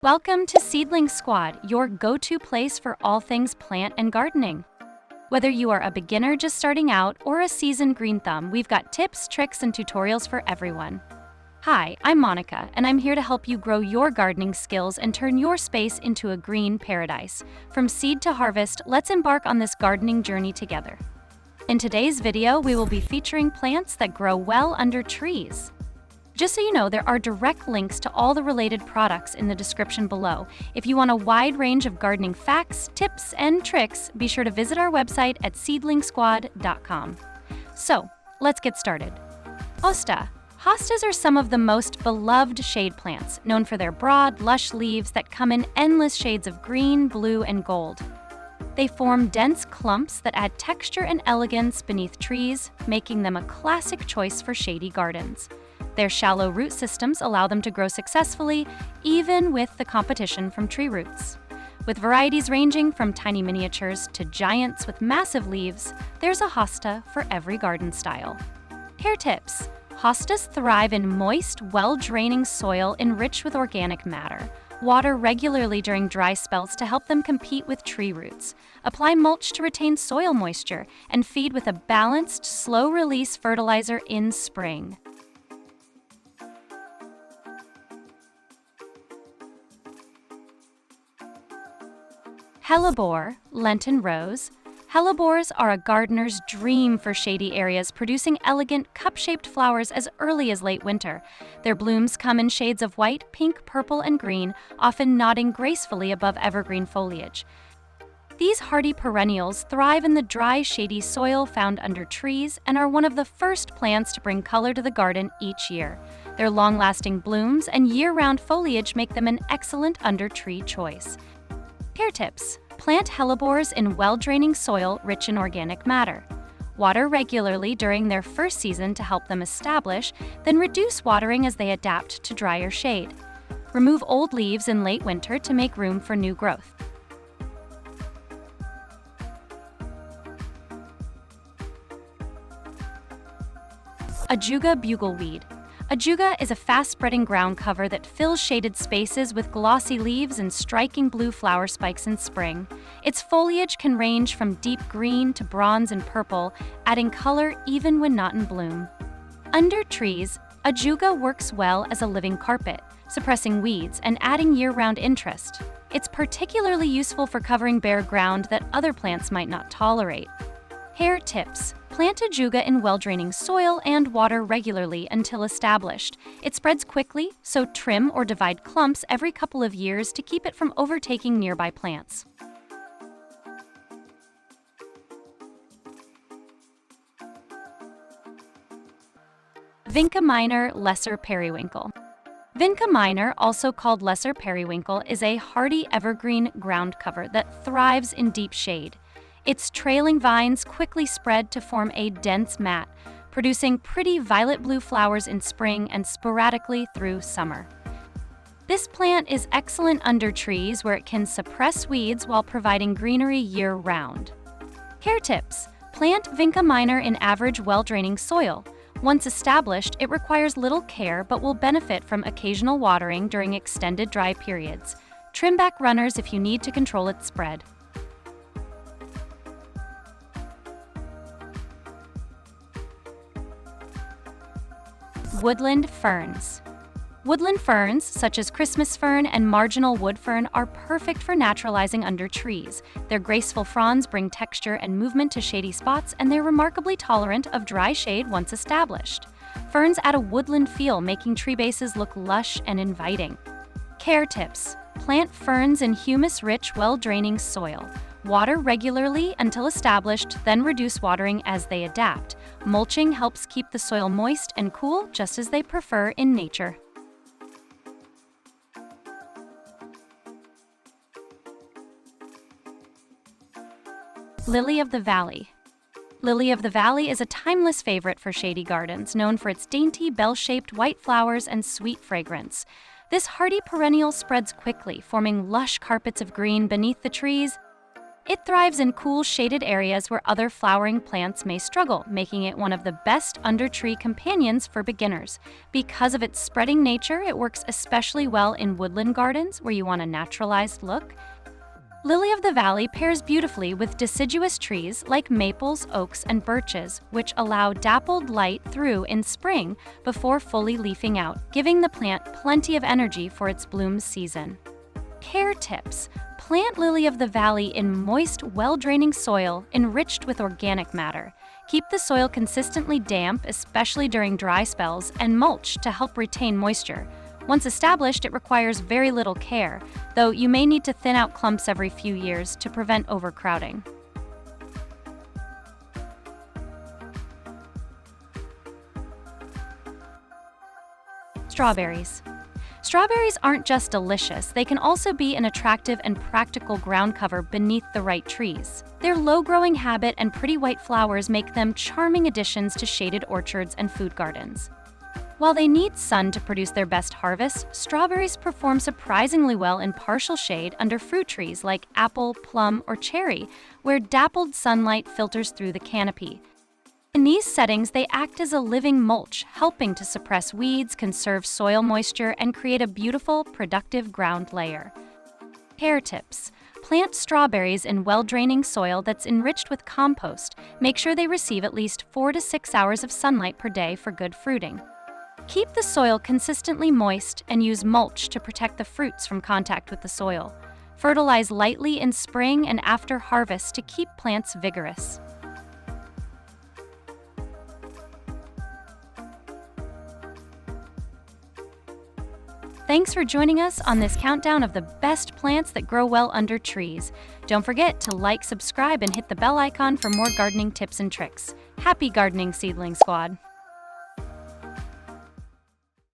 Welcome to Seedling Squad, your go-to place for all things plant and gardening. Whether you are a beginner just starting out or a seasoned green thumb, we've got tips, tricks, and tutorials for everyone. Hi, I'm Monica, and I'm here to help you grow your gardening skills and turn your space into a green paradise. From seed to harvest, let's embark on this gardening journey together. In today's video, we will be featuring plants that grow well under trees. Just so you know, there are direct links to all the related products in the description below. If you want a wide range of gardening facts, tips, and tricks, be sure to visit our website at seedlingsquad.com. So, let's get started. Hosta. Hostas are some of the most beloved shade plants, known for their broad, lush leaves that come in endless shades of green, blue, and gold. They form dense clumps that add texture and elegance beneath trees, making them a classic choice for shady gardens. Their shallow root systems allow them to grow successfully, even with the competition from tree roots. With varieties ranging from tiny miniatures to giants with massive leaves, there's a hosta for every garden style. Care tips. Hostas thrive in moist, well-draining soil enriched with organic matter. Water regularly during dry spells to help them compete with tree roots. Apply mulch to retain soil moisture, and feed with a balanced, slow-release fertilizer in spring. Hellebore, Lenten rose. Hellebores are a gardener's dream for shady areas, producing elegant, cup-shaped flowers as early as late winter. Their blooms come in shades of white, pink, purple, and green, often nodding gracefully above evergreen foliage. These hardy perennials thrive in the dry, shady soil found under trees and are one of the first plants to bring color to the garden each year. Their long-lasting blooms and year-round foliage make them an excellent under-tree choice. Care tips. Plant hellebores in well-draining soil rich in organic matter. Water regularly during their first season to help them establish, then reduce watering as they adapt to drier shade. Remove old leaves in late winter to make room for new growth. Ajuga bugleweed. Ajuga is a fast-spreading ground cover that fills shaded spaces with glossy leaves and striking blue flower spikes in spring. Its foliage can range from deep green to bronze and purple, adding color even when not in bloom. Under trees, Ajuga works well as a living carpet, suppressing weeds and adding year-round interest. It's particularly useful for covering bare ground that other plants might not tolerate. Care tips. Plant Ajuga in well-draining soil and water regularly until established. It spreads quickly, so trim or divide clumps every couple of years to keep it from overtaking nearby plants. Vinca minor, lesser periwinkle. Vinca minor, also called lesser periwinkle, is a hardy evergreen ground cover that thrives in deep shade. Its trailing vines quickly spread to form a dense mat, producing pretty violet-blue flowers in spring and sporadically through summer. This plant is excellent under trees where it can suppress weeds while providing greenery year-round. Care tips. Plant Vinca minor in average, well-draining soil. Once established, it requires little care but will benefit from occasional watering during extended dry periods. Trim back runners if you need to control its spread. Woodland Ferns. Woodland ferns, such as Christmas fern and marginal wood fern, are perfect for naturalizing under trees. Their graceful fronds bring texture and movement to shady spots, and they're remarkably tolerant of dry shade once established. Ferns add a woodland feel, making tree bases look lush and inviting. Care tips. Plant ferns in humus-rich, well-draining soil. Water regularly until established, then reduce watering as they adapt. Mulching helps keep the soil moist and cool, just as they prefer in nature. Lily of the Valley. Lily of the Valley is a timeless favorite for shady gardens, known for its dainty, bell-shaped white flowers and sweet fragrance. This hardy perennial spreads quickly, forming lush carpets of green beneath the trees. It thrives in cool, shaded areas where other flowering plants may struggle, making it one of the best under-tree companions for beginners. Because of its spreading nature, it works especially well in woodland gardens where you want a naturalized look. Lily of the Valley pairs beautifully with deciduous trees like maples, oaks, and birches, which allow dappled light through in spring before fully leafing out, giving the plant plenty of energy for its bloom season. Care tips: plant Lily of the Valley in moist, well-draining soil enriched with organic matter. Keep the soil consistently damp, especially during dry spells, and mulch to help retain moisture. Once established, it requires very little care, though you may need to thin out clumps every few years to prevent overcrowding. Strawberries. Strawberries aren't just delicious, they can also be an attractive and practical ground cover beneath the right trees. Their low-growing habit and pretty white flowers make them charming additions to shaded orchards and food gardens. While they need sun to produce their best harvest, strawberries perform surprisingly well in partial shade under fruit trees like apple, plum, or cherry, where dappled sunlight filters through the canopy. In these settings, they act as a living mulch, helping to suppress weeds, conserve soil moisture, and create a beautiful, productive ground layer. Care tips: plant strawberries in well-draining soil that's enriched with compost. Make sure they receive at least 4 to 6 hours of sunlight per day for good fruiting. Keep the soil consistently moist and use mulch to protect the fruits from contact with the soil. Fertilize lightly in spring and after harvest to keep plants vigorous. Thanks for joining us on this countdown of the best plants that grow well under trees. Don't forget to like, subscribe, and hit the bell icon for more gardening tips and tricks. Happy gardening, Seedling Squad!